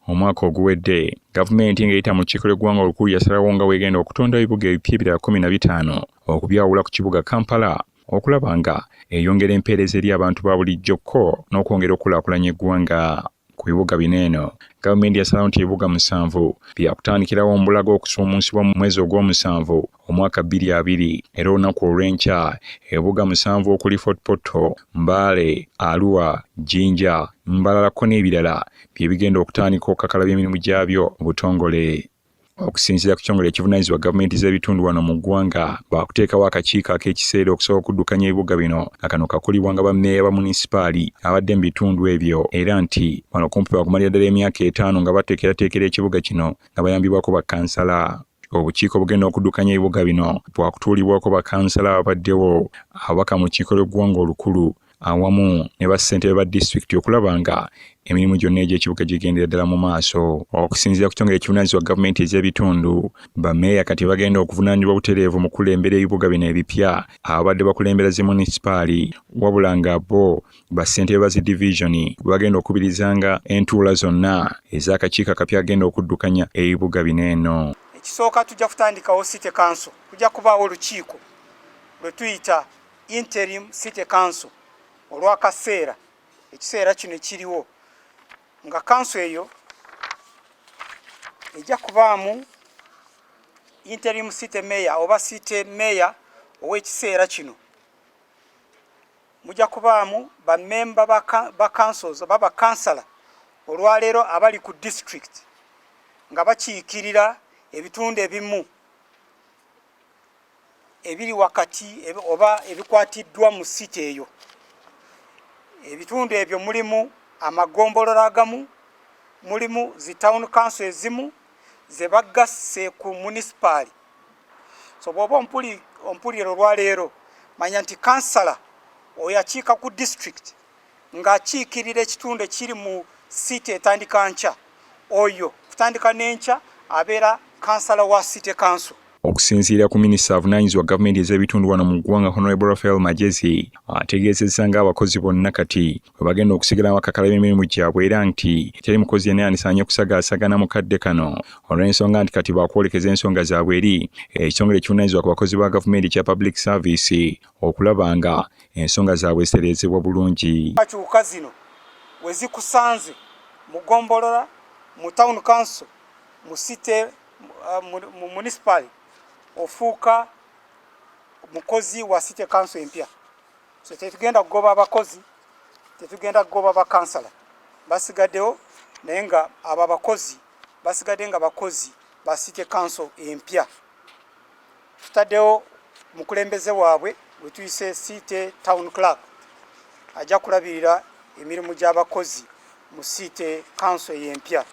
omwaka oguwedde gavumenti ng'eyita mu lukiiko lw'eggwanga olukulu yasalawo nga weegenda okutonda ebibuga ebipya ebirala 15 okubyawula ku kibuga Kampala okulaba nga eyongera empeereza eri abantu ba bulijjokko n'okwongera okukulaakulanya eggwanga. Ku bibuga bino eno gavumenti yasalawo nti ebibuga 7 byakutandikirawo omubulago okusuumuusibwa mu mwezi ogw'omusanvu omwaka 2020 era olunaku olw'enkya ebibuga 7 okuli Fort Portal, Mbale, Arua, Jinja, Mbalalako n'ebirala bye bigenda okutandika okukakalabya emirimu gyabyo mu butongole. Okusinziira ku kitongole ekivunaanyizibwa gavumenti z'ebitundu wano mu ggwanga baakuteekawo akakiiko ak'ekiseera okusobola okuddukanya ebibuga bino nga kano kakulibwa nga bammeeya ba munisipaali abadde mu bitundu ebyo era nti wano kumpi baakumalira ddala emyaka 5 nga bateekerateekera ekibuga kino nga bayambibwako bakkansala. Obukiiko bugenda okuddukanya ebibuga bino bwakutuulibwako bakkansala ababaddewo, ababaka mu lukiiko lw'eggwanga olukulu awamu ne bassentebe ba disitulikiti okulaba nga emirimu gyonna egy'ekibuga gigendera ddala mu maaso. Okusinziira ku kitongole ekivunaanyizibwa gavumenti ez'ebitundu, bammeeya kati bagenda okuvunaanyizibwa butereevu mu kulembera ebibuga bino ebipya abadde bakulembera zi munisipaali, wabula nga bo bassentebe ba zi divisioni bagenda okubirizanga entuula zonna ez'akakiiko akapya agenda okuddukanya ebibuga bino eno. Ekisooka tujja kutandikawo City Council, kujja kubaawo olukiiko lwe tuyita Interim City Council olw'akaseera. Ekiseera kino kiriwo nga kanso eyo ejja kubaamu interim city mayor oba city mayor ow'ekiseera kino. Mujja kubaamu bammemba ba councils oba bakansala olwaleero abali ku district nga bakiikirira ebitundu ebimu ebiri wakati oba ebikwatiddwa mu city eyo. Ebitundu ebyo mulimu amagombolola agamu, mulimu zi town council ezimu ze bagasse ku municipal. So bw'oba ompulira olwaleero manya nti kansala oyo akiika ku district ng'akiikirira ekitundu ekiri mu city etandika nkya, oyo kutandika n'enkya abeera kansala wa City Council. Okusinziira ku minisita avunaanyizibwa gavumenti ez'ebitundu wano mu ggwanga Honorable Raphael Magezi ategeezezza ng'abakozi bonna kati bwe bagenda okusigala bakakalabya emirimu gyabwe era nti teri mukozi yenna yandisaanye kusagaasagana mu kadde kano olw'ensonga nti kati baakwolekeza ensonga zaabwe eri ekitongole ekivunaanyizibwa ku bakozi ba gavumenti kya public service okulaba nga ensonga zaabwe zitereezebwa bulungi. Akyuka zino we zikusanze mu gombolola, mu town council, mu city, mu municipal ofuuka mukozi wa City Council empya. So tetugenda kugoba abakozi, tetugenda kugoba bakansala, basigaddewo naye nga abo abakozi basigadde nga bakozi ba City Council empya. Tutaddewo mukulembeze waabwe we tuyise City Town Clerk ajja kulabirira emirimu gy'abakozi mu City Council empya.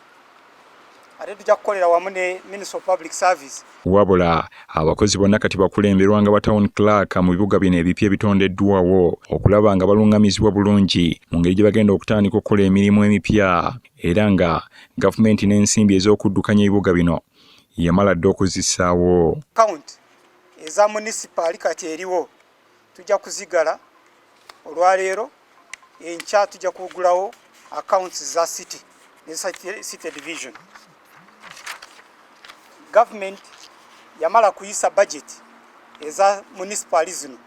Ate tujja kukolera wamu ne Minister of Public Service. Wabula abakozi bonna kati bakulemberwa nga ba town clerk mu bibuga bino ebipya ebitondeddwawo okulaba nga balungamizibwa bulungi mu ngeri gye bagenda okutandika okukola emirimu emipya era nga gavumenti n'ensimbi ez'okuddukanya ebibuga bino yamala dde okuzissaawo. Account eza municipal kati eriwo tujja kuzigala olwaleero enkya tujja kugulawo accounts za city ne city division. Government yamala kuyisa budget eza municipal zino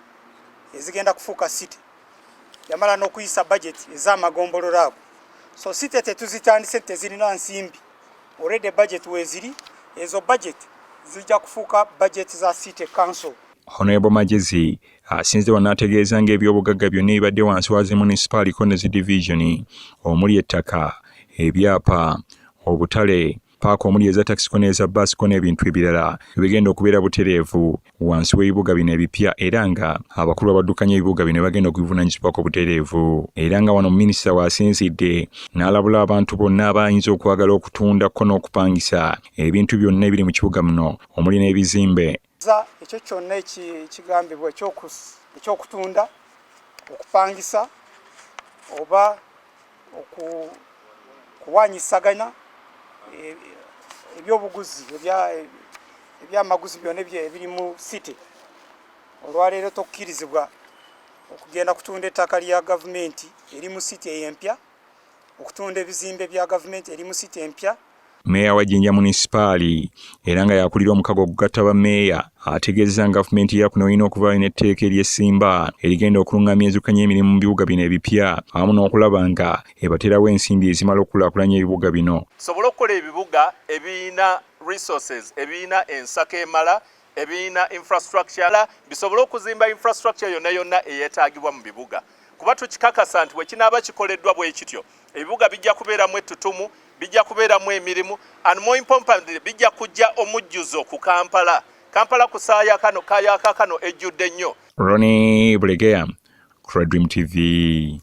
ezigenda kufuuka city, yamala n'okuyisa budget eza magombolola ago. So city tetuzitandise tezirina nsimbi, already budget weziri, ezo budget zijja kufuuka budget za City Council. Honorable Magezi asinze wanategeeza ng'ebyobugagga byonna ebibadde wansi wa zi municipal ko ne zi divisioni omuli ettaka, ebyapa, obutale, paaka omuli eza taxi n'eza bus n'ebintu ebirala bigenda okubeera butereevu wansi w'ebibuga bino ebipya era nga abakulu abaddukanya ebibuga bino bagenda okubivunaanyizibwako butereevu. Era nga wano minisita waasinzidde n'alabula abantu bonna abayinza okwagala okutundako n'okupangisa ebintu byonna ebiri mu kibuga muno omuli n'ebizimbe. Ekyo kyonna ekigambibwa ekyokutunda, okupangisa oba okuwanyisagana ebyobuguzi ebyamaguzi byonna ebiri mu city. Olwaleero tokkirizibwa okugenda kutunda ettaka lya gavumenti eri mu city ey'empya okutunda ebizimbe bya gavumenti eri mu city empya. Meeya wa Jinja munisipaali era nga yakulira omukago ogugatta bammeeya ategeezezza gavumenti ya kuno erina okuva n'etteeka ery'essimba erigenda okulungamya enzukanya emirimu mu bibuga bino ebipya awamu n'okulaba nga ebaterawo ensimbi ezimala okukulaakulanya ebibuga bino. Sobola okukola ebibuga ebirina resources, ebirina ensako emala, ebirina infrastructure, bisobola okuzimba infrastructure yonna eyeetaagibwa mu bibuga. Kuba tukikakasa nti wekinaaba kikoleddwa bwe kityo, ebibuga bijja kubeeramu ettutumu, bijja kubeeramu emirimu, and more importantly bijja kujja omujjuzo ku Kampala. Kampala kaayaka kano ejjudde nnyo. Ronnie Bulegeya, Dream TV.